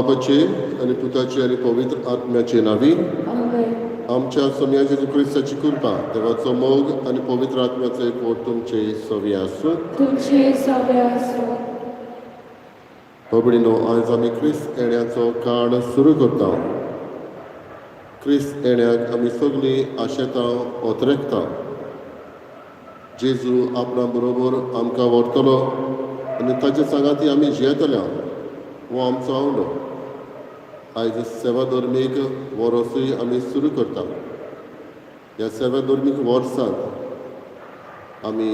बापाचे आनी पुताचे आनी पवित्र आत्म्याचे नावी आमच्या सोम्या जेजू क्रिस्ताची कृपा देवाचो मोग आनी पवित्र आत्म्याचो एकवट तुमचे सवे आसूं. भयणीनो, आयज आमी क्रिस्त येण्याचो काळ सुरू करता. क्रिस्त येण्याक आमी सगळीं आशेतां ओतरेकता. जेजू आपणा बरोबर आमकां व्हरतलो आनी ताचे सांगाती आमी जियेतल्या हो आमचो आवडो. आयज सेवा धर्मीक वर्सूय आमी सुरू करता. ह्या सेवा धर्मीक वर्सांत आमी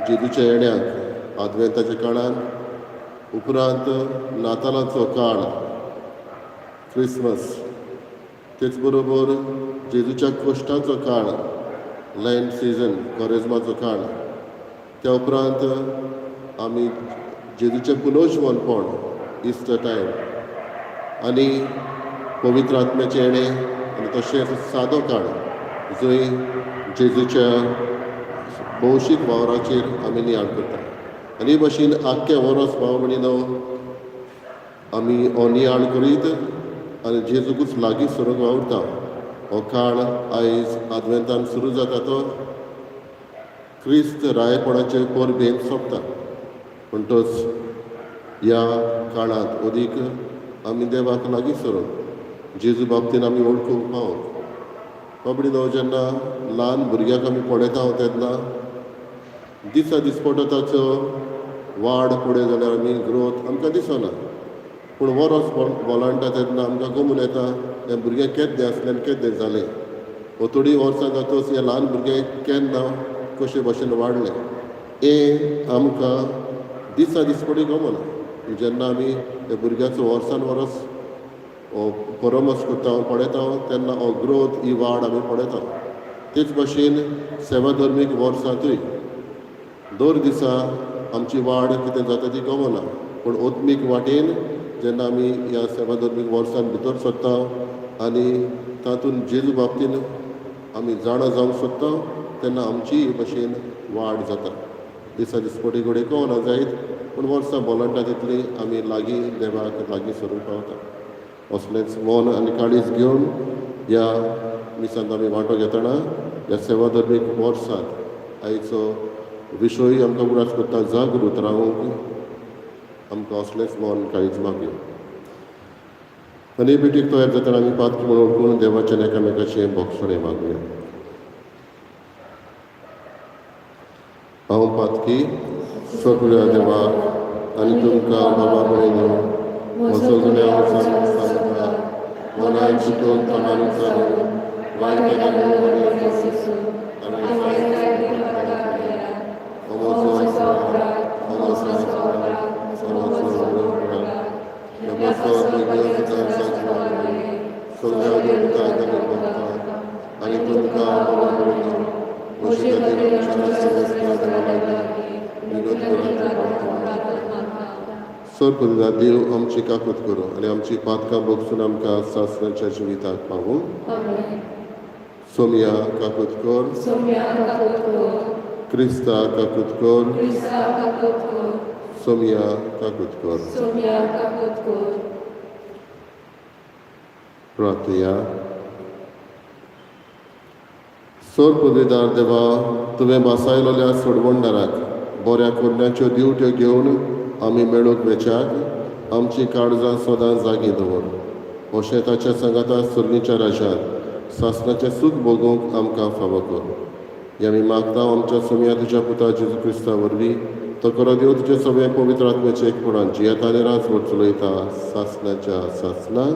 जेजूच्या येण्याक आदवेंताच्या काळांत उपरांत नातालाचो काळ क्रिसमस तेच बरोबर जेजूच्या कश्टाचो काळ लँड सिजन कॉरेजमाचो काळ त्या उपरांत आमी जेजूचें पुनर्जीवनपण इस्टर टायम आनी पवित्र आत्म्याचें येणें आनी तशेंच सादो काळ जंय जेजूच्या भौशीक वावराचेर आमी नियाळ करता. आनी हे भाशेन आख्खें वर्स भाव भयणीनो आमी हो नियाळ करीत आनी जेजूकूच लागीं सरूंक वावुरता. हो काळ आयज आदवेंतान सुरू जाता तो क्रिस्त रायपणाचे परबेन सोंपता. म्हणटच ह्या काळांत अदीक आमी देवाक लागीं सरून जेजू बाबतीन आमी वळखूंक पावूंक. बाबडीनो, जेन्ना ल्हान भुरग्याक आमी पळयता तेन्ना दिसा दिसपट्टो ताचो वाड पळय जाल्यार आमी ग्रोथ आमकां दिसना. पूण वरोस बोलांटा तेन्ना आमकां गमून येता हें भुरगें केद्दें आसलें आनी केद्दें जालें. हो थोडीं वर्सां जातच हें ल्हान भुरगें केन्ना कशे भाशेन वाडलें हें आमकां दिसा दिसपटी गमना. जेन्ना आमी त्या भुरग्याचो वर्सान वरस हो परमस करता पळयता तेन्ना हो ग्रोथ ही वाड आमी पळयता. तेच भाशेन सेवा धर्मीक वर्सांतूय दर दिसा आमची वाड कितें जाता ती गमना. पूण ओत्मीक वाटेन जेन्ना आमी ह्या सेवा धर्मीक वर्सान भितर सरता आनी तातूंत जेजू बाबतीन आमी जाणा जावंक सोदता तेन्ना आमची हे भाशेन वाड जाता. दिसा दिसपटी घडये कळना जायत पूण वर्सां बोलांटा तितली आमी लागीं देवाक लागीं सरूंक पावता. असलेंच मन आनी काळीज घेवन ह्या मिसांत आमी वांटो घेतना ह्या सेवा धर्मीक वर्सांत आयचो विशय आमकां उडास करता जागृत रावूंक आमकां असलेंच मन काळीज मागयो. आनी बेटीक तयार जातना आमी पातकी म्हणून ओळखून देवाचें एकामेकाचें भोगसणें मागुया. हांव पातकी सगळ्या देवा आनी तुमकां बाबा भयणीनो म्हजो गुन्यांव सांगता मनान चिंतून तोंडान विचारून वायट आनी तुमकां बाबा भयणीनो म्हजे सर करूं देव आमची काकूत करूं आनी आमची पातकां भोगसून आमकां सासऱ्याच्या जिविताक पावूं. सोम्या काकूत कर, क्रिस्ता काकूत कर, सोम्या काकूत कर. प्रार्थया. सर पदवीदार देवा, तुवें बासायलोल्या सोडवणदाराक बऱ्या कोन्याच्यो दिवट्यो घेवन आमी मेळूंक वेचाक आमची काळजां सदां जागी दवर. अशें ताच्या सांगाता सुर्गीच्या राजांत सासणाचें सूख भोगूंक आमकां फावो कर. आमी मागता आमच्या सोम्या तुज्या पुता जेजू क्रिस्ता वरवीं तो करो देव तुजें सगळें पवित्र आत्म्याचें एकपणान जियेता आनी राजवट चलयता सासणाच्या सासणाक.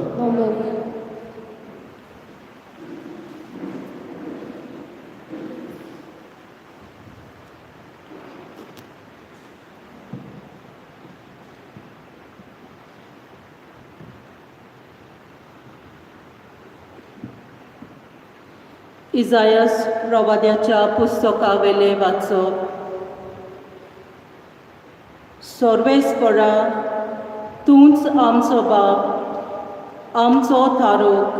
इजायास प्रवाद्याच्या पुस्तकावेले वाचप. सर्वेस्परा, तूंच आमचो बाप, आमचो थारोक.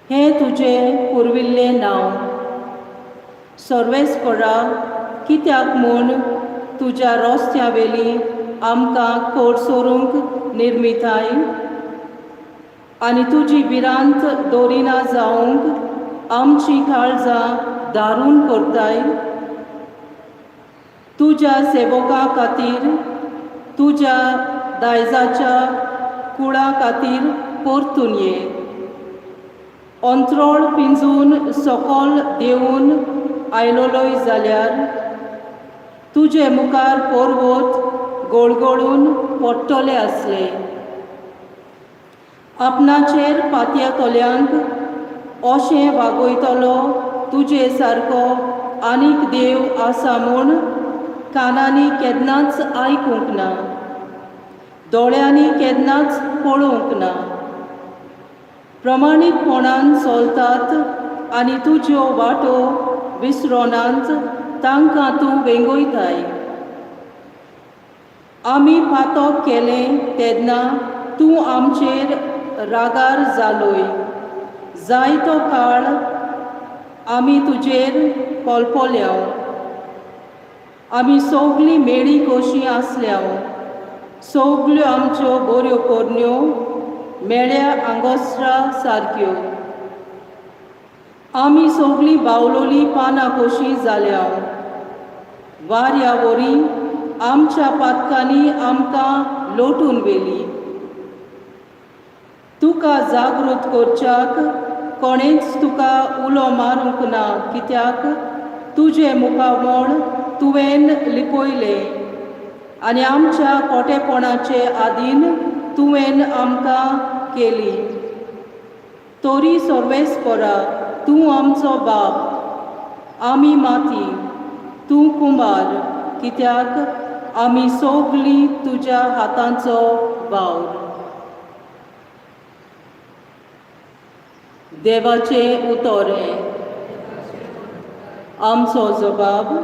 हें तुजें पुर्विल्लें नांव. सर्वेस्परा, कित्याक म्हूण तुज्या रस्त्यावेली आमकां कोडसोरूंक निर्मिताय आनी तुजी भिरांत दोरिना जावंक आमची काळजां दारून करताय. तुज्या सेवका खातीर तुज्या दायजाच्या कुळा खातीर परतून ये. अंत्रोळ पिंजून सकल देंवन आयलोलोय जाल्यार तुजे मुखार पर्वत गळगळून पडटले आसले. आपणाचेर पातया तोल्यांक अशें वागयतलो तुजे सारको आनीक देव आसा म्हूण कानांनी केन्नाच आयकूंक ना, दोळ्यांनी केन्नाच पळोवंक ना. प्रमाणीकपणान चलतात आनी तुज्यो वाटो विसरोनांत तांकां तूं वेंगयताय. आमी पातक केलें तेन्ना तूं आमचेर रागार जालोय. जायतो काळ आमी तुजेर पलपल्या. आमी सगलीं मेळी कशीं आसल्या. सगल्यो आमच्यो बऱ्यो पोरण्यो मेळ्या आंगोस्त्रा सारक्यो. आमी सगलीं बावलोलीं पानां कशीं जाल्या. वाऱ्या वरी आमच्या पातकांनी आमकां लोटून व्हेली. तुका जागृत करच्याक कोणेंच तुका उलो मारूंक ना, कित्याक तुजे मुखामोळ तुवें लिपयलें आनी आमच्या खोटेपणाचे आदीन तुवें आमकां केली. तोरी सर्वेस्परा तूं आमचो बाप, आमी माती, तूं कुंभार, कित्याक आमी सगलीं तुज्या हातांचो वावर. देवाचें उतोरें. आमचो जबाब.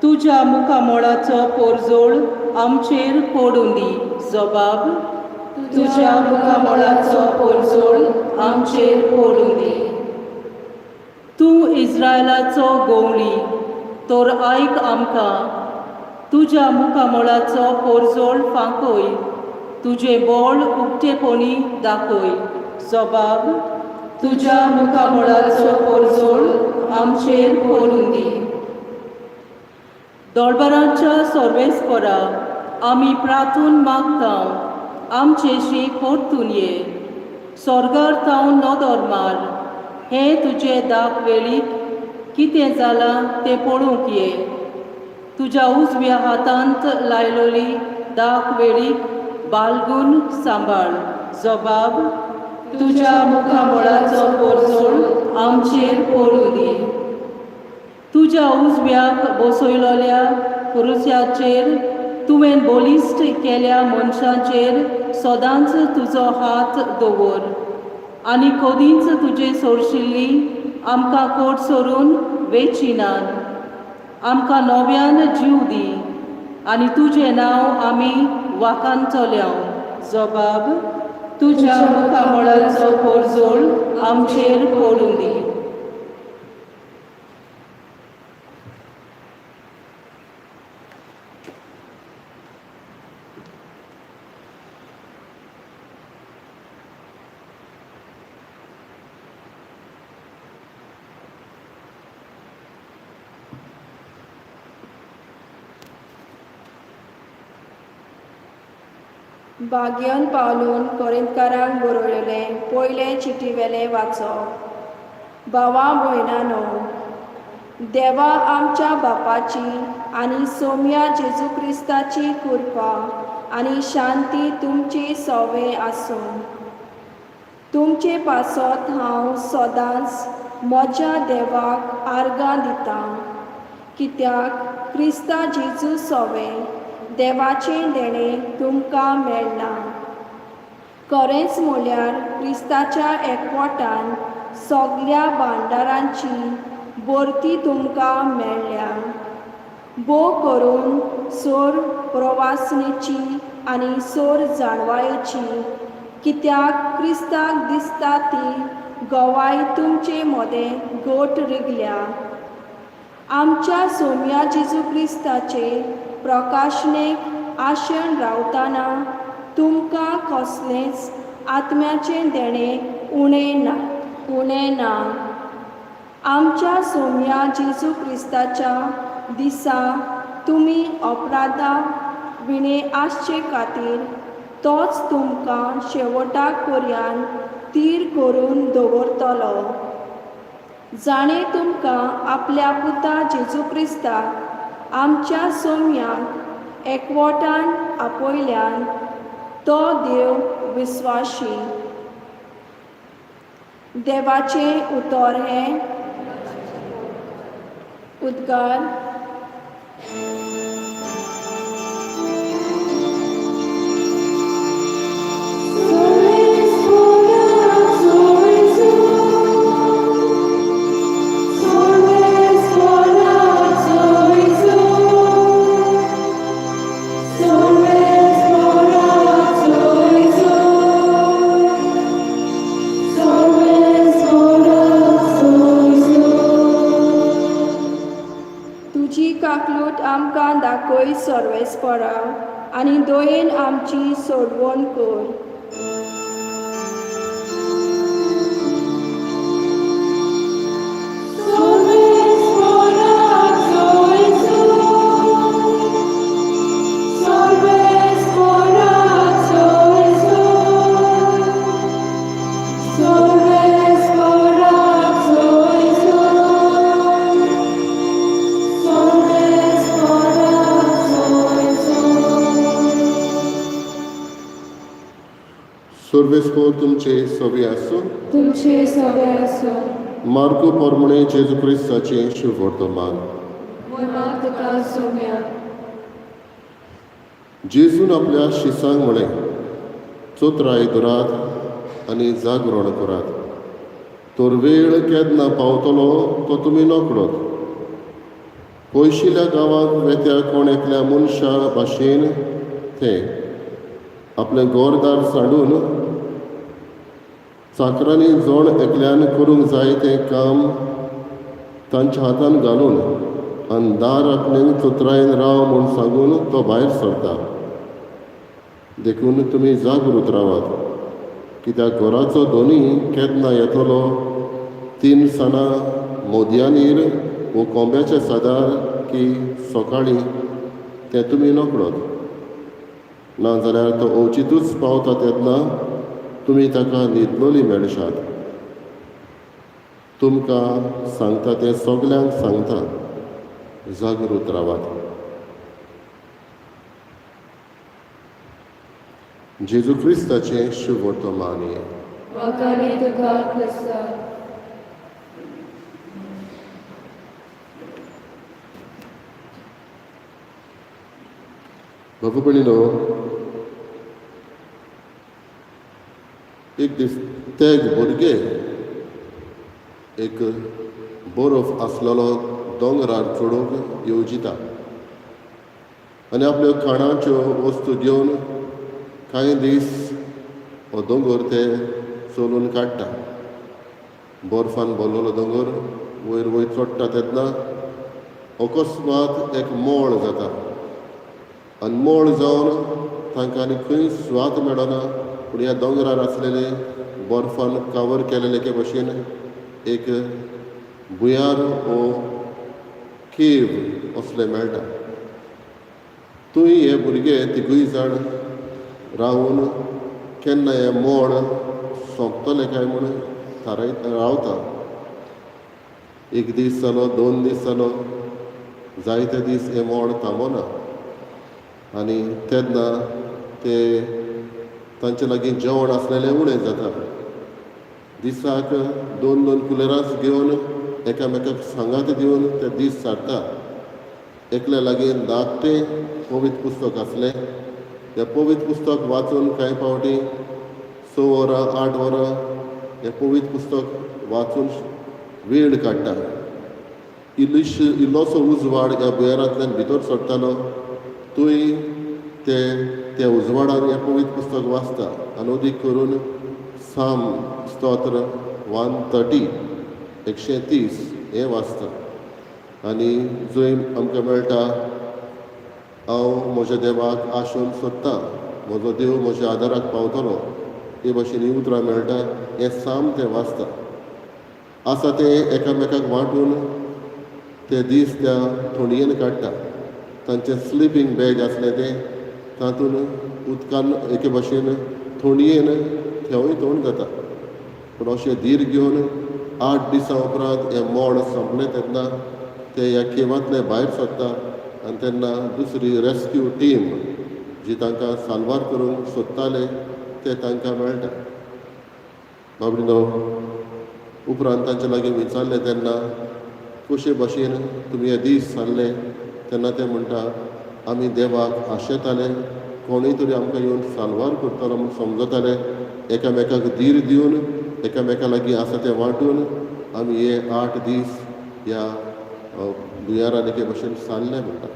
तुज्या मुखामोळाचो पोरजोळ आमचेर पडूं दी. जबाब. तुज्या मुखामोळाचो पोरजोळ आमचेर पडूं दी. तूं इस्रायलाचो गवळी, तर आयक आमकां. तुज्या मुखामोळाचो पोरजोळ फांकय. तुजे बळ उक्तेपणी दाखय. जबाब. तुज्या मुखामोळाचो पोरजोळ आमचेर पडूं दी. दळबराच्या सर्वेस्परा आमी प्रार्थून मागतां, आमचेशी परतून ये. स्वर्गार तावन नदर मार. हे तुजे दाख वेळीक कितें जालां तें पळोवंक ये. तुज्या उजव्या हातांत लायलोली दाख वेळीक बाळगून सांबाळ. जबाब. तुज्या मुखामोळाचो पोरजोळ आमचेर पडूं दी. तुज्या उजव्याक बसयलोल्या पुरुशाचेर तुवें बलिश्ट केल्या मनशाचेर सदांच तुजो हात दवर आनी कदींच तुजे सोरशिल्ली आमकां कोट सोरून वेचिनात. आमकां नव्यान जीव दी आनी तुजें नांव आमी वाखाणतल्या. जबाब. तुज्या मुखामोळाचो पोरजोळ आमचेर पडूं दी. भाग्यान पावलून कोरिंतकारांक बरयलेलें पयलें चिटीवेलें वाचप. भावा भयणानो, देवा आमच्या बापाची आनी सोम्या जेजू क्रिस्ताची कृपा आनी शांती तुमचे सवे आसूं. तुमचे पासत हांव सदांच म्हज्या देवाक आर्गां दितां, कित्याक क्रिस्ता जेजू सवे देवाचें देणें तुमकां मेळ्ळां. खरेंच म्हळ्यार क्रिस्ताच्या एकवटान सगळ्या भांडारांची भरती तुमकां मेळ्ळ्या. भोव करून सोर प्रवासणेची आनी सोर जाणवायेची, कित्याक क्रिस्ताक दिसता ती गवाय तुमचे मदें घोट रिगल्या. आमच्या सोम्या जेजू क्रिस्ताचे प्रकाशनेक आशेन रावतना तुमकां कसलेंच आत्म्याचें देणें उणें ना. आमच्या सोम्या जेजू क्रिस्ताच्या दिसा तुमी अपराधा विणे आसचे खातीर तोच तुमकां शेवटाक पर्यान तीर करून दवरतलो. जाणें तुमकां आपल्या पुता जेजू क्रिस्ताक आमच्या सोम्याक एकवटान आपयल्यान तो देव विस्वाशी. देवाचें उतर हें उद्गार तुजी काकलूट आमकां दाखय सर्वेस्परा आनी दयेन आमची सोडवण कर. सर्वेस्पोर तुमचे सोबी आसूं. तुमचे सगळे असो मार्को पोरमणे जेजू क्रिस्ताचें शुभ वर्तमान. तुका सोम्या. जेजून आपल्या शिसांक म्हळें, चोत्राय धरात आनी जागरण करात. तर वेळ केन्ना पावतलो तो तुमी नकळत. पयशिल्ल्या गांवांत वेत्या कोण एकल्या मनशा भाशेन ते आपलें घरदार सांडून चाकरांनी जोण एकल्यान करूंक जाय तें काम तांच्या हातान घालून आनी दार आपणें चोत्रायन राव म्हूण सांगून तो भायर सरता. देखून तुमी जागृत रावात, कित्याक घराचो दोनी केन्ना येतलो 3 सानां मोदयांनीर वो कोंब्याच्या सादार की सकाळीं तें तुमी नकळत. नाजाल्यार तो अवचितूच पावता तेन्ना तुमी ताका न्हिदलोली मेळशात. तुमकां सांगता तें सगल्यांक सांगता, जागृत रावात. जेजू क्रिस्ताचें शुभ वर्तमान हें. वकाली तुका क्रिस्ता. बाबू भयणीनो, एक दीस ते भुरगे एक बर्फ आसलेलो दोंगरार चडूंक येवजिता आनी आपल्यो खाणाच्यो वस्तू घेवन कांय दीस हो दोंगर ते चलून काडटा. बर्फान भरलेलो दोंगर वयर वयर चडटा तेन्ना अकस्मात एक मोळ जाता आनी मोळ जावन तांकां आनी खंय सुवात मेळना. पूण ह्या दोंगरार आसलेले बर्फान कावर केलेले के भाशेन एक भुंयार वो केव असले मेळटा. थंय हे भुरगे तिगूय जाण रावन केन्ना हे मोळ सोंपतले काय म्हूण रावता. एक दीस जालो, 2 दीस जालो, जायते दीस हे मोळ थांबना आनी तेन्ना ते तांचे लागीं जेवण आसलेलें उणें जाता. दिसाक 2-2 कुलेरांच घेवन एकामेकाक सांगात दिवन ते दीस सारता. एकल्या लागीं धाकटें पवित्र पुस्तक आसलें. हें पवित्र पुस्तक वाचून कांय फावटी 6 वरां 8 वरां हें पवित्र पुस्तक वाचून वेळ काडटा. इल्लोसो उजवाड ह्या भुयारांतल्यान भितर सरतालो. थंय त्या उजवाडान हें पवित्र पुस्तक वाचता आनी अदीक करून साम स्तोत्र 130 130 हें वाचता. आनी जंय आमकां मेळटा, हांव म्हज्या देवाक आशोवन सोदतां म्हजो देव म्हज्या आदाराक पावतलो हे भाशेन ही उतरां मेळटा. हें साम तें वाचता. आसा ते एकामेकाक वांटून ते दीस त्या थोडयेन काडटा. तांचें स्लिपींग बॅग आसलें तें तातूंत उदकान एके भाशेन थोडयेन थेंवूय थोंड जाता. पूण अशें धीर घेवन 8 दिसां उपरांत हें मोड संपलें तेन्ना ते ह्या केवांतले भायर सरता आनी तेन्ना दुसरी रेस्क्यू टीम जी तांकां साल्वार करूंक सोदताले ते तांकां मेळटा. बाबडीनो उपरांत तांचे लागीं विचारलें तेन्ना कशे भाशेन तुमी हे दीस सारले तेन्ना ते म्हणटा आमी देवाक आशेताले कोणूय तरी आमकां येवन साल्वार करतलो म्हूण समजताले. एकामेकाक धीर दिवन एकामेका लागीं आसा तें वांटून आमी हे 8 दीस ह्या दुयेरान एके भाशेन सारले म्हणटा.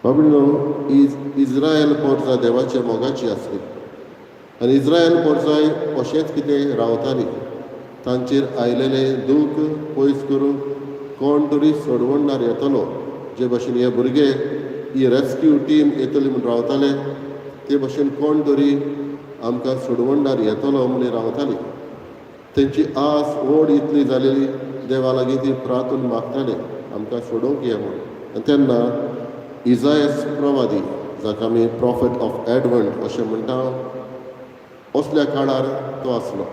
बाबडीनो इज्रायल पोरसां देवाच्या मोगाची आसली आनी इज्रायल पोरसांय अशेंच कितें रावतालीं. तांचेर आयलेलें दूख पयस करूंक कोण तरी सोडवणदार येतलो. जे भाशेन हे भुरगे ही रेस्क्यू टीम येतली म्हूण रावताले ते भाशेन कोण तरी आमकां सोडवणदार येतलो म्हूण रावतालीं. तेंची आस ओड इतली जालेली देवा लागीं ती प्रार्थून मागताले आमकां सोडोवंक ये म्हूण. आनी तेन्ना इजायस प्रवादी जाका आमी प्रॉफेट ऑफ एडवंट अशें म्हणटा असल्या काळार तो आसलो.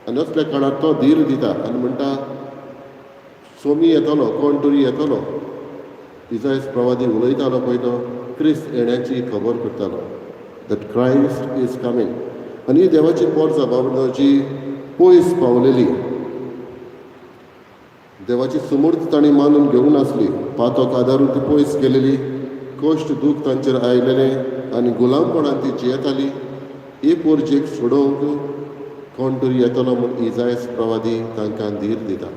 आनी असल्या काळार तो धीर दिता आनी म्हणटा सोमी येतलो कोण तरी येतलो. इजायस प्रवादी उलयतालो पळय तो क्रिस्त येण्याची खबर करतालो दॅट क्रायस्ट इज कमींग. आनी ही देवाची पोरसां बाबडो जी पयस पावलेली देवाची समूर्त तांणी मानून घेवंक नासली. पातोक आदारून ती पयस गेलेली. कश्ट दूख तांचेर आयलेलें आनी गुलामपणान ती जियेताली. हे पोरजेक सोडोवंक कोण तरी येतलो म्हूण इजायस प्रवादी तांकां धीर दिता.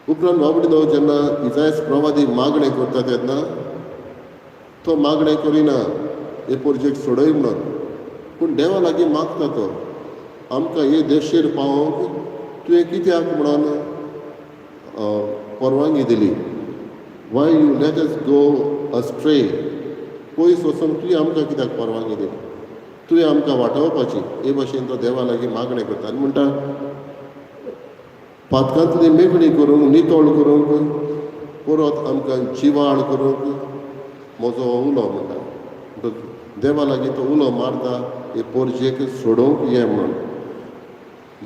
उपरांत बाबडीनो जेन्ना इजायस प्रवादी मागणें करता तेन्ना तो मागणें करिना हे पोरजेक सोडय म्हणून. पूण देवा लागीं मागता तो आमकां हे देशेर पावोवंक तुवें कित्याक म्हणून परवानगी दिली. वाय यू लेट अस गो अस्ट्रे. पयस वचून तुवें आमकां कित्याक परवानगी दिली. तुवें आमकां वाटावपाची हे भाशेन तो देवा लागीं मागणें करता आनी म्हणटा पातकांतली मेकळी करूंक नितळ करूंक परत आमकां जिवाळ करूंक म्हजो उलो म्हणटा. देवा लागीं तो उलो मारता हे पोरजेक सोडोवंक ये म्हणून.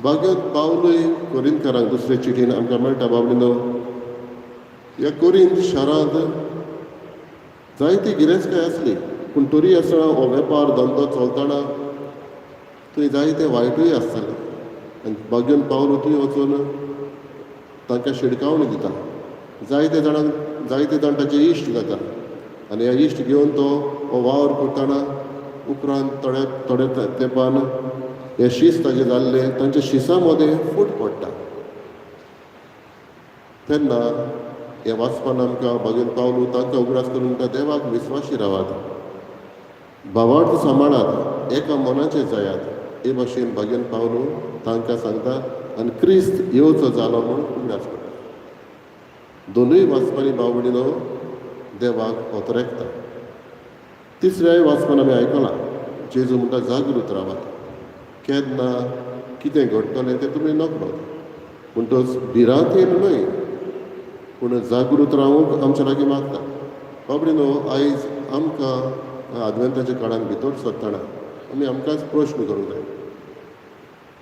बागेंत पावलूय कोरिंतकारांक दुसरे चिटीन आमकां मेळटा बाबडीनो ह्या कोरिंत शारांत जायती गिरेस्तकाय आसली. पूण तरी आसतना हो वेपार धंदो चलतना थंय जायते वायटूय आसताले. आनी बागेंत पावलो थंय वचून तांकां शिडकावणी दिता. जायते जाणांक जायते जाण ताचे इश्ट जाता आनी ह्या इश्ट घेवन तो हो वावर करतना उपरांत थोडे तेंपान हे शीस ताजे जाल्ले तांच्या शिसां मदें फूट पडटा. तेन्ना हे वाचपान आमकां बागेंत पावलो तांकां उगडास करून म्हणटा देवाक विस्वाशी रावात भावार्थ सांबाळात एका मनाचे जायात हे भाशेन बागेंत पावलो तांकां सांगता आनी क्रिस्त येवचो जालो म्हूण उगडास करता. दोनूय वाचपांनी बावडीनो देवाक ओतरेकता. तिसऱ्याय वाचपान आमी आयकलां जेजू म्हणटा जागृत रावात. केन्ना कितें घडटलें तें तुमी नकळो. पूण तो भिरांत येयलो न्हय पूण जागृत रावूंक आमच्या लागीं मागता. बाबडीनो आयज आमकां आदवेंताच्या काळान भितर सरतना आमी आमकांच प्रश्न करूंक जाय.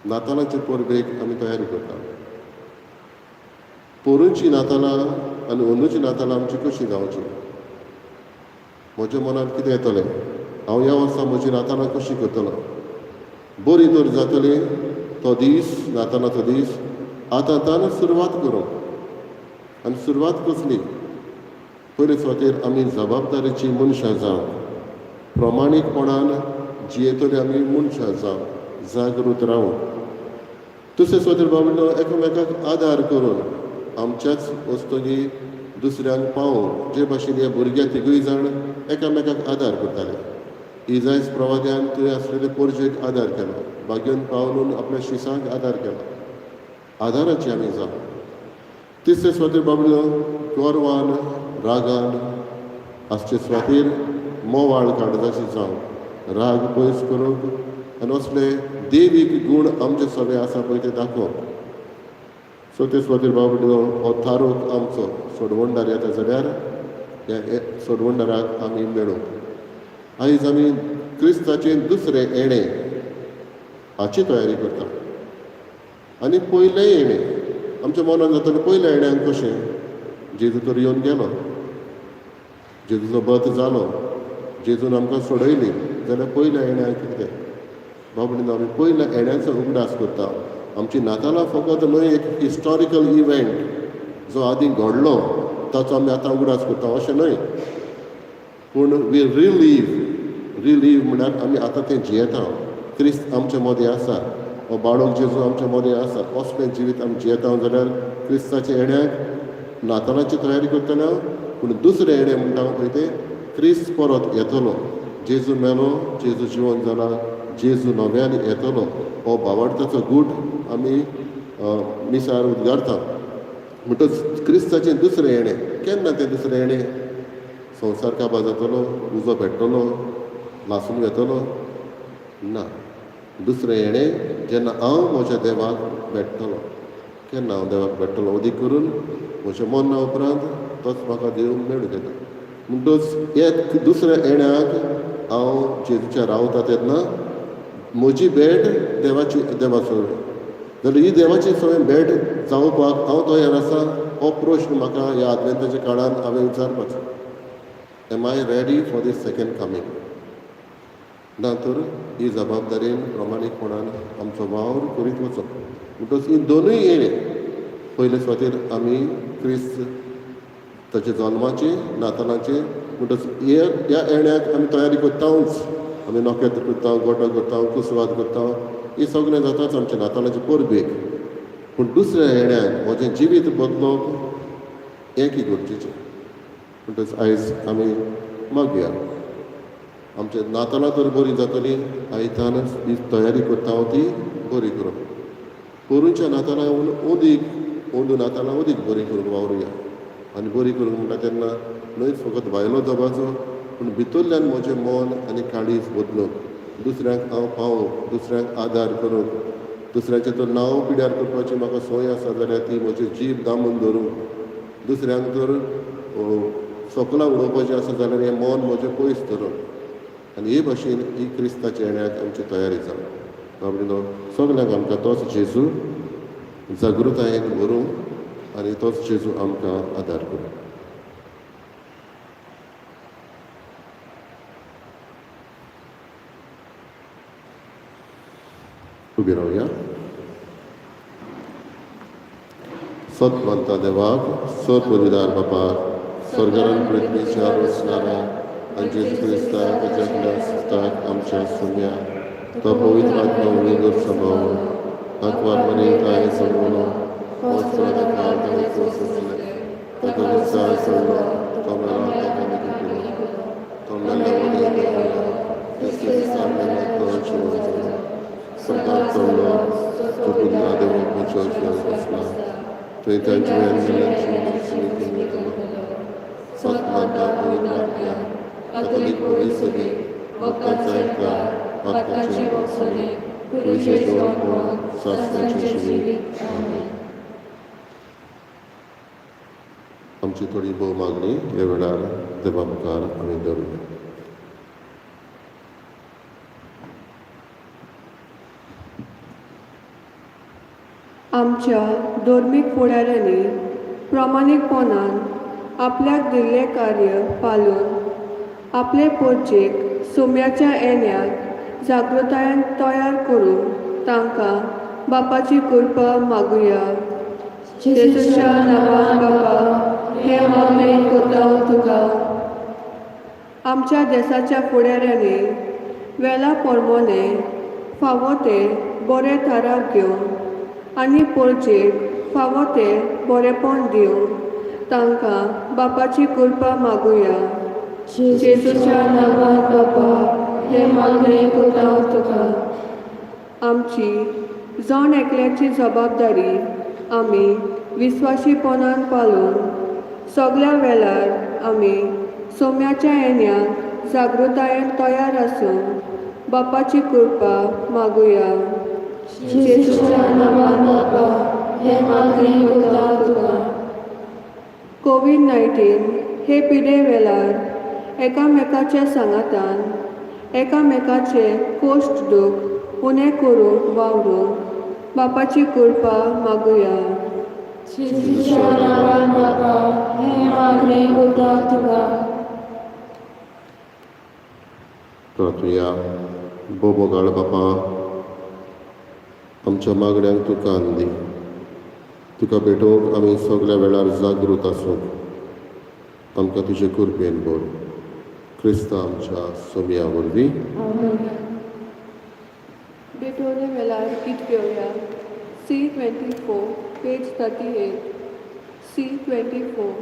नातालांचे परबेक आमी तयारी करता. पोरूंची नातालां आनी अंदूची नातालां आमची कशीं जावची. म्हज्या मनांत कितें येतलें हांव ह्या वर्सा म्हजी नातालां कशीं करतलो. बरी तर जातली तो दीस नातालांचो दीस आतां सुरवात करूं. आनी सुरवात कसली पयले सुवातेर आमी जबाबदारेची मनशां जावं. प्रमाणीकपणान जियेतली आमी मनशां जावं जागृत रावूं. दुसरे सुवातेर बाबडो एकामेकाक आदार करून आमच्याच वस्तुंनी दुसऱ्यांक पावोवं. जे भाशेन हे भुरगे तिगूय जाण एकामेकाक आदार करताले. इजायस प्रवाद्यान तुवें आसलेले पोरजेक आदार केलो. बागेंत पावलून आपल्या शिसांक आदार केलो. आदाराची आमी जावं. तिसरे सुवातेर बाबडो गोरवान रागान आसचे सुवातेर मोवाळ काडपाचें जावं राग पयस करूंक आनी असले देवीक गूण आमचे सगळे आसा पळय ते दाखोवप. सो ते सुवातेर बाबा हो थारूक आमचो सोडवणदार येता जाल्यार ह्या सोडवणदाराक आमी मेळूं. आयज आमी क्रिस्ताचें दुसरें येणें हाची तयारी करता. आनी पयलें येणें आमच्या मनान जातालें पयल्या येण्याक कशें जेजू तर येवन गेलो, जेजूचो बर्थ जालो, जेजून आमकां सोडयली जाल्यार पयल्या येण्याक कितें बाबडीन आमी पयल्या येण्याचो उगडास करता. आमची नातालां फकत न्हय एक हिस्टॉरिकल इव्हेंट जो आदीं घडलो ताचो आमी आतां उगडास करता अशें न्हय, पूण वी रिलीव म्हळ्यार आमी आतां तें जियेता. क्रिस्त आमचे मदीं आसा, हो बाळक जेजू आमचे मदीं आसा, असलें जिवीत आमी जियेता जाल्यार क्रिस्ताच्या येण्याक नातालांची तयारी करतले. पूण दुसरें येणें म्हणटा पळय तें क्रिस्त परत येतलो. जेजू मेलो, जेजू जिवन जाला, जेजू नव्यान येतलो हो भावार्थाचो गूट आमी मिसार उद्गारता. म्हणटच क्रिस्ताचें दुसरें येणें केन्ना तें दुसरें येणें संवसार काबार जातलो, उजो भेटतलो, लासून घेतलो ना. दुसरें येणें जेन्ना हांव म्हज्या देवाक भेटतलो. केन्ना हांव देवाक भेटतलो उदीक करून म्हजें मरना उपरांत तोच म्हाका देव मेळूं येता. म्हणटच हे दुसऱ्या येण्याक हांव जेजूच्या रावता तेन्ना म्हजी भेट देवाचो जाल्यार ही देवाची सगळें भेट जावपाक हांव तयार आसा. हो प्रश्न म्हाका ह्या आदवेंताच्या काळांत हांवें विचारपाचो. Am I ready for this second coming? ना तर ही जबाबदारेन प्रमाणीकपणान आमचो वावर करीत वचप. म्हणटच ही दोनूय येणें पयले सुवातेर आमी क्रिस्त ताचे जल्माचे नातालांचे म्हणटच ह्या येण्याक आमी तयारी करताच. आमी नोखेत्र करता, गोठो करता, कुसवाद करता, ही सगळें जाताच आमच्या नातालांचे परबेक. पूण दुसऱ्या येण्याक म्हजें जिवीत बदलोवप हें की गरजेचें. म्हणटच आयज आमी मागया आमच्या नातालां तर बरी जातली. आयतानच ही तयारी करता हांव ती बरी करूंक. पोरूंच्या नातालां ओंदू नातालां अदीक बरी करूंक वावरुया. आनी बरी करूंक म्हणटा तेन्ना न्हयच फकत भायलो दबाजो पूण भितरल्यान म्हजें मन आनी काळीज बदलूंक, दुसऱ्यांक हांव पावोवंक, दुसऱ्यांक आदार करूंक, दुसऱ्याचें तर नांव पिड्यार करपाची म्हाका संवय आसा जाल्यार ती म्हजी जीब दामून धरूंक, दुसऱ्यांक तर सोकलां उडोवपाचें आसा जाल्यार हें मन म्हजें पयस धरूंक. आनी हे भाशेन ही क्रिस्ताच्या येण्याक आमची तयारी जावं. बाबडीनो सगल्यांक आमकां तोच जेजू जागृतायेन व्हरूंक आनी तोच जेजू आमकां आदार करूं. उबी रावया. सत मानता देवाक, सत बलिदार बापाक, स्वर्गान पृथ्वीच्या रचणारा आनी जेजू क्रिस्ताक जगल्या सुस्ताक आमच्या सुम्या तो पवित्र आत्मा उणीगर सांबाळून आत्वार मनयताय जमवलो पोचपाक ताका विचार सोडलो तो मेळा ताका निघलो तो मेल्या वडील जिवन स्वर्गाक चडलो तो पुन्हा देवाक म्हज्या जिवन बसला थंय तांचे सत्माता पवित्र आत्म्या कॅथोलीक होळी सभी भक्तांचा एकता आत्म्याची वासने पुरुषे जोडपण शास्त्राचे जिवीत. आमेन. आमची थोडी भोव मागणी ह्या वेळार देवा मुखार आमी दवरुया. आमच्या धर्मीक फुडाऱ्यांनी प्रामाणीकपणान आपल्याक दिल्लें कार्य पालून आपले पोरचेक सोम्याच्या येण्याक जागृतायेन तयार करून तांकां बापाची कृपा मागुया. जेजूच्या नांवान बापा हे मागणे करता तुका. आमच्या देशाच्या फुडाऱ्यांनी वेळा प्रमाणे फावो ते बरे थाराव घेवन आनी पोरचेक फावो ते बरेपण दिवन तांकां बापाची कृपा मागुया. जेजूच्या नांवान बापा हे मागणे करता तुका. आमची जण एकल्याची जबाबदारी आमी विस्वासीपणान पालून सगळ्या वेळार आमी सोम्याच्या येण्याक जागृतायेन तयार आसूं बापाची कृपा मागुया. जेजूच्या नांवान बापा हे मागणी करता तुका. कोविड-19 हे पिडे वेळार एकामेकाच्या सांगातान एकामेकाचे कोश्ट दूख उणें करूंक वावरूंक बापाची कृपा मागुया. जेजूच्या नांवान बापा हे मागणी करता तुका. प्रार्थुया. बोबोगाळ बापा, आमच्या मागण्यांक तूं कान दी. तुका भेटोवंक आमी सगळ्या वेळार जागृत आसूंक आमकां तुजे कृपेन बोर. क्रिस्ता आमच्या सोमया वरवीं. बेटोले वेळार गीत घेवया. C24 page 38. C24.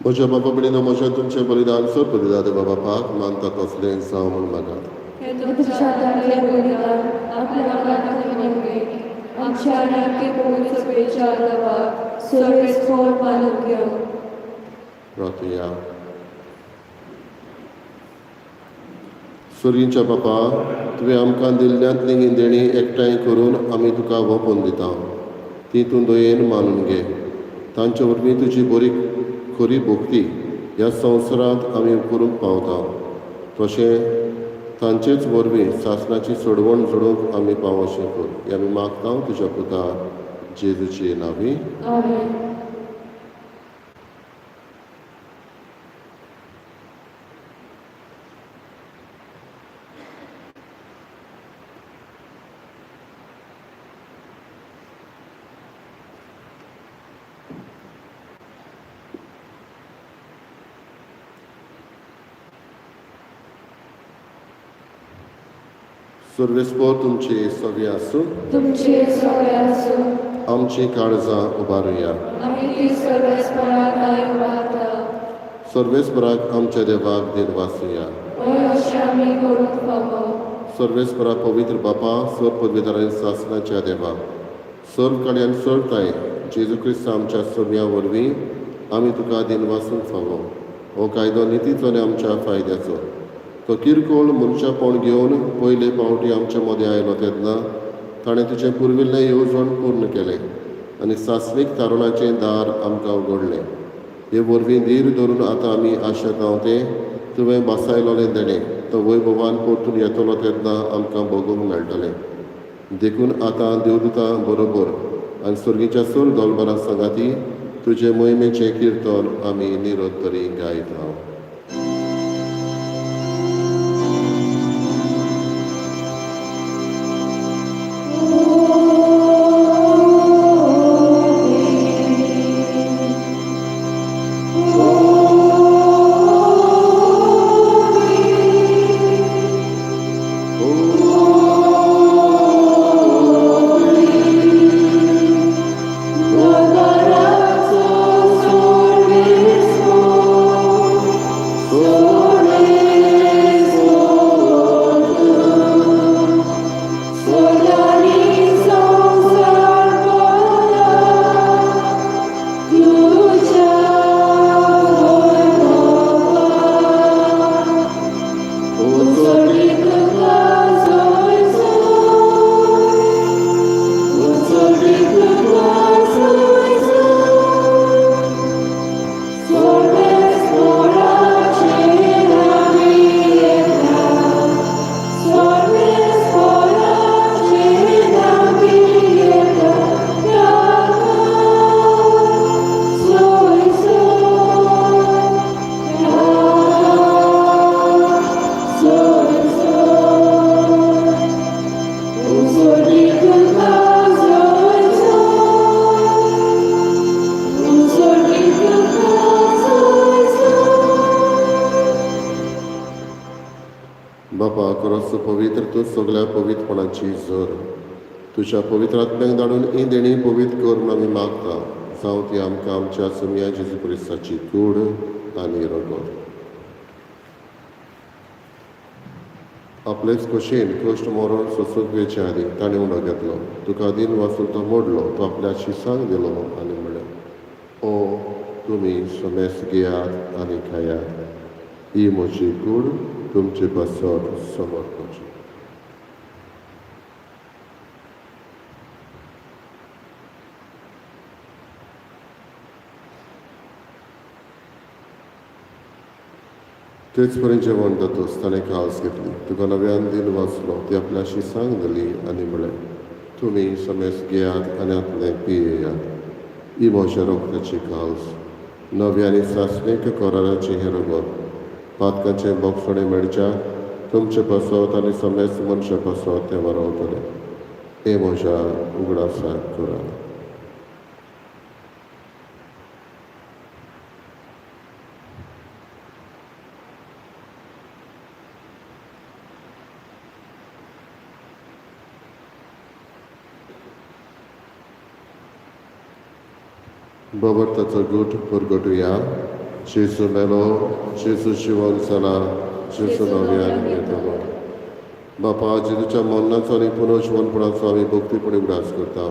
म्हज्या बाबा कडेन म्हजें तुमचें बलिदान सोडपली जाता बापाक मानता तसलें जावं म्हूण मागात. हे तुमच्या दांतले बलिदान आपल्या मनांतले नव्हे, आमच्या नाटके पवित्र सभेच्या आदाराक सर्वेस्पर मानून घेवं. प्रार्थुया. सुर्यीच्या बापा, तुवें आमकां दिल्ल्यांतली ही देणी एकठांय करून आमी तुका वोपोवन दिता. ती तूं दयेन मानून घे. तांचे वरवीं तुजी बरी खरी भोक्ती ह्या संवसारांत आमी करूंक पावता. तशें तांचेच वरवीं सासणाची सोडवण जोडूंक आमी पाव अशें कर. हें आमी मागता तुज्या पुता जेजूचे नांवी. आमेन. सर्वेस्पर तुमचे सवे आसूं. तुमचे सगळे आसूं. आमची काळजां उबारुया. आमी ती सर्वेस्पराक नाय उबारता. सर्वेस्पराक आमच्या देवाक देव वासुया. हय अशें आमी करूंक फावो. सर्वेस्परा पवित्र बापा, सर पदवीधारांनी सासणाच्या देवा, सर कड्यान सरताय जेजू क्रिस्त आमच्या सोम्या वरवीं आमी तुका दिन वासूंक फावो. हो कायदो नितीचो आनी आमच्या फायद्याचो. तो किरकोळ मनशापण घेवन पयले पावटी आमच्या मदें आयलो तेन्ना ताणें तुजें पुर्विल्लें येवजण पूर्ण केलें आनी सासवीक तारुणाचें दार आमकां उगडलें. हे वरवीं धीर धरून आतां आमी आशेतांव तें तुवें बसायलोलें देणें तो वैभवान परतून येतलो तेन्ना आमकां भोगूंक मेळटलें. देखून आतां देवदूतां बरोबर आनी सर्गीच्या सर दोलबारां सांगाती तुजे मोहिमेचें किर्तन आमी निरोधरी गायता. असो पवित्र तूं सगळ्या पवित्रपणाची झर तुझ्या पवित्र आत्म्याक धाडून ही देणी पवित्र कर म्हूण आमी मागता जावं ती आमकां आमच्या सुमया जेजू क्रिस्ताची कूड आनी रगत आपलेच खोशेन कश्ट मरण सोंसुकवेचे आदी ताणें उणो घेतलो तुका दिन वाचून तो मोडलो तो आपल्या शिसांक दिलो आनी म्हणलें ओ तुमी समेस घेयात आनी खायात ही म्हजी कूड तुमचे बसत समोर करची तेच पर्यंत जेवण जातोच ताणें काळज घेतली तुका नव्यान दिन वाचलो ती आपल्या शिसांक दिली आनी म्हळें तुमी समेस घेयात आनी आपले पियेयात ही म्हज्या रोगताची काळज नवे आनी सासणेक कराराचें हें रगत पातकाचें बोगसणें मेळच्या तुमचें बसत आनी समेस मनशां बसत तें वारावतलें हे म्हज्या उगडासाक करात Bobartaca gut purgatuja, Jesu melo, Jesu शिवण जाला, Jesu नव्यान येतलो. बापा जेजूच्या मरणाचो आनी पुनर्जीवनपणाचो आमी भक्तीपणे उडास करता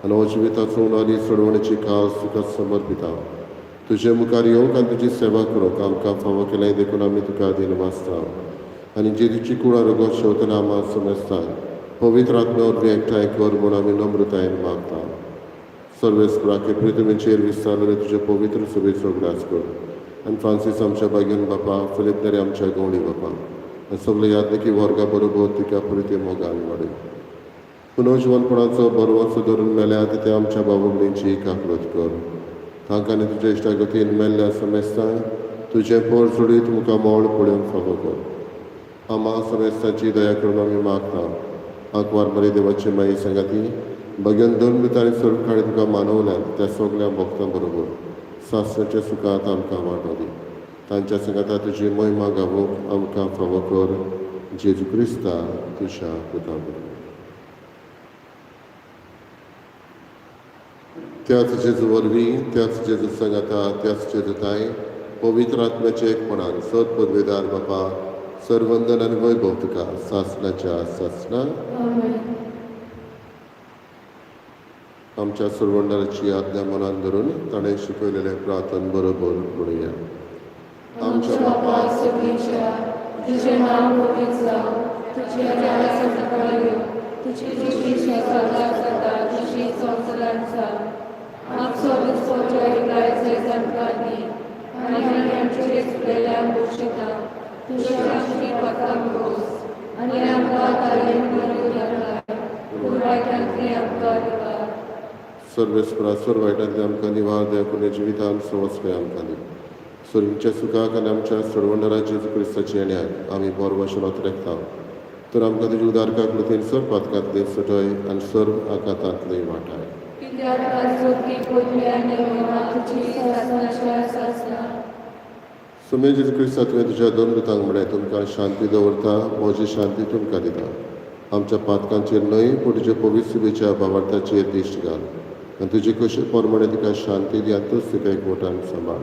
आनी हो जिविताचो उणाली सोडवणेची काळ तुका समर्पिता तुजे मुखार येवंक आनी तुजी सेवा करूंक आमकां फावो केलें देखून आमी तुका दिन वाचता आनी जेजूची कुळां रगत शेवतना आमां समजता पवित्र आत्म्या वरवीं एकठांय कर म्हूण आमी नम्रतायेन मागता सर्वेस्पराके प्रितमेचेर विस्तारलेले तुजे पवित्र सभेचो उगडास कर आनी फ्रांसीस आमच्या बागेन बापा फिलिप नेरे आमच्या गवळी बापा आनी सगळे यादनिकी वर्गा बरोबर तिका प्रिती मोगान वाडय पुनर्जीवनपणाचो बरवचो धरून मेल्यात ते आमच्या बाबुगडींची काकलत कर तांकां आनी तुज्या इश्टागतीन मेल्ल्या समेस्तांय तुजें पोर सोडीत मुखार मोळ पळोवंक फावो कर आम्हा समेस्तांची दया करून आमी मागता आंकवार बरे देवाची माई सांगाती भगवान दोन मितांनी स्वरूप काळी तुका मानवल्यात त्या सगळ्या भक्तां बरोबर सासणाच्या सुखांत आमकां वांटोली तांच्या संगाता तुजी महिमा गावूंक आमकां फावो कर जेजू क्रिस्ता तुज्या पुता त्याच जेजू वरवीं त्याच जेजू संगाता त्याच जेजूताय पवित्र आत्म्याचे एकपणान सत पदवेदार बापा सर्वंदन आनी वैभव तुका सासणाच्या सासणा आमच्या सर्वंडाची आज्ञा मनान धरून ताणें शिकयलेलें प्रार्थन बरोबर म्हणुया आमच्या बापा सगळीच्या तुझें नांव पवित्र जावं तुजें राज सकाळ येवं तुजी इच्छा सदांच जाता तशी संवसारांत जावं आमचो दिसो जयलाय जैजांकार दी आनी आमचे सुटलेल्या गोश्टिता तुज्या आमची पतां रोस आनी आमकां तारेन बरोवन लागलाय पुरायत्यांतली आमकां दिवा सर्वेस्परा वायटांतले आमकां निवार देवकुने जिवितान सवस्पय आमकां दी सुरींच्या सुखाक आनी आमच्या सोडवणारा जेजू क्रिस्ताची येण्याक आमी बरो भशेन वतरेकता तर आमकां तुजी उदारका कृतीन सर्व पातकांतली सटय आनी सर्व आकांतांतली वाटाय कित्याक ताचो ती पयली आनी तुजी सासणाच्या सासणा सुमे जेजू क्रिस्ता तुवें तुज्या दोन दुतांक म्हळें तुमकां शांती दवरता म्हजी शांती तुमकां दिता आमच्या पातकांचेर न्हय पूण तुजे पवित्र सुबेच्या भावार्थाचेर दिश्ट घाल आनी तुजे कशे परमणे तिका शांती दी आनी तूंच तिका एकवटान सांबाळ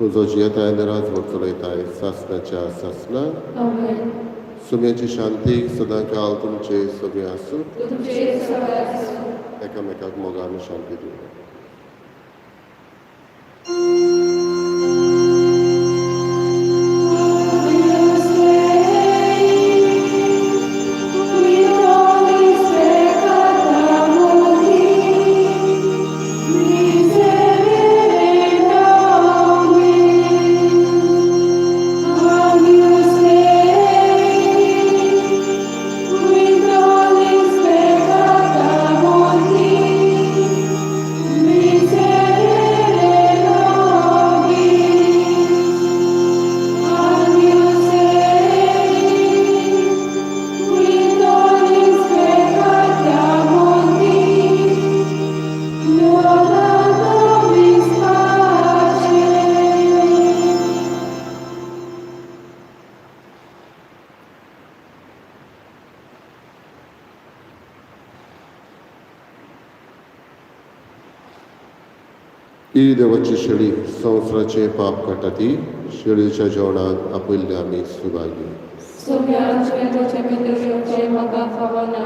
तुजो जियेताय निराज वचलयताय सासणाच्या सासणा सुम्याची शांती सदां काल तुमचे सगळे आसूं एकामेकाक मोगान शांती दिवं ही देवाची शेळी संवसाराचे पाप काडटा ती शेळयेच्या जेवणाक आपयल्ले आमी सुभागी. सोम्याचे तुझे मित्रचे म्हाका फावना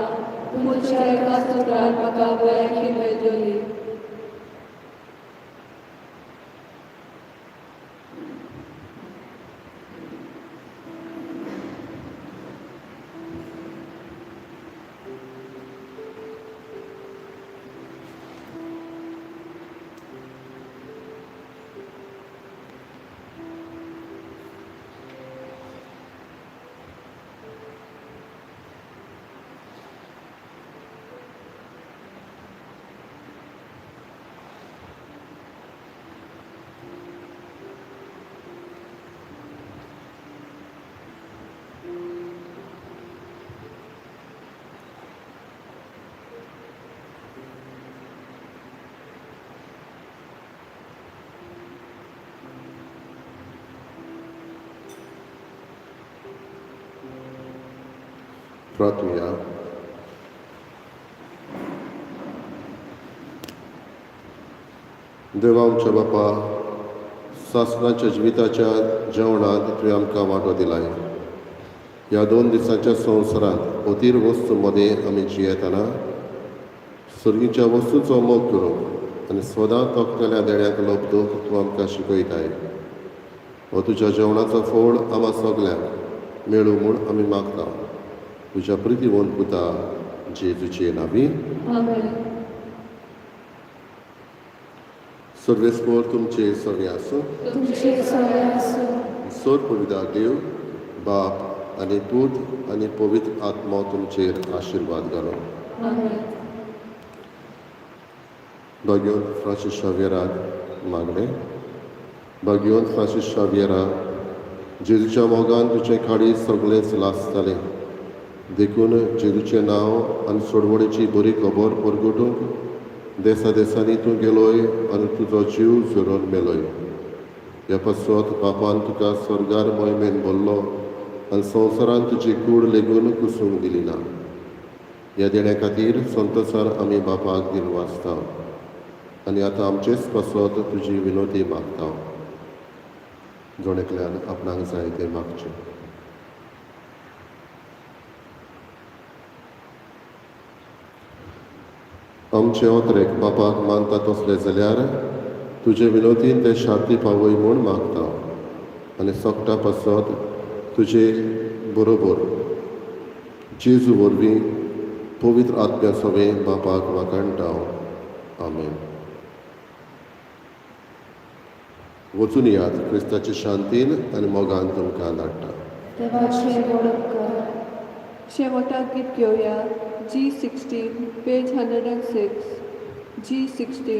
पूण तुज्या एका सुत्रान म्हाका बऱ्याकी मेळटली. प्रार्थूया. देवा आमच्या बापा, सासणाच्या जिविताच्या जेवणात तुवें आमकां वांटो दिलाय. ह्या 2 दिसांच्या संवसारांत अतीर वस्तू मध्ये आमी जियेतना सर्गीच्या वस्तूचो मोग करूंक आनी सदां तोखलेल्या देण्याक लोबदूंक तूं आमकां शिकयताय. हो तुज्या जेवणाचो फोड आम्हा सगल्यांक मेळूं म्हूण आमी मागता. तुज्या प्रितीवंत पुता जेजूचे नांवी. आमेन. सर्वेस्पोर तुमचे सगळे आसूं. तुमचे सगळे आसूं. सोर पवित्र देव, बाप आनी पूत आनी पवित्र आत्मा तुमचेर आशिर्वाद घालो. आमेन. भाग्यवंत फ्रांसीस शावेराक मागणे. भाग्यवंत फ्रांसीस शावेरा, जेजूच्या मोगान तुजें खाडी सगळेंच लासतालें देखून जेजूचें नांव आनी सोडवणेची बरी खबर परगटूंक देसा देसांनी तूं गेलोय आनी तुजो जीव झरोवन मेलोय. ह्या पासत बापान तुका स्वर्गार मोहिमेन भरलो आनी संवसारान तुजी कूड लेगून कुसूंक दिली ना. ह्या देण्या खातीर संतोशान आमी बापाक दिन वाचता आनी आतां आमचेच पासत तुजी विनोदी मागता. जोणेकल्यान आपणाक जाय तें मागचें. आमचे ओतरेक बापाक मानता तसले जाल्यार तुजे विनोदीन ते शांती पावय म्हूण मागता आनी सोगटा पासत तुजे बरोबर जेजू वरवीं पवित्र आत्म्या सवें बापाक वाकणटा. आमेन. वचून यात क्रिस्ताचे शांतीन आनी मोगान तुमकां धाडटा. देवाचे वळखकार. शेवटाक गीत घेवया. G16, page 106. G16.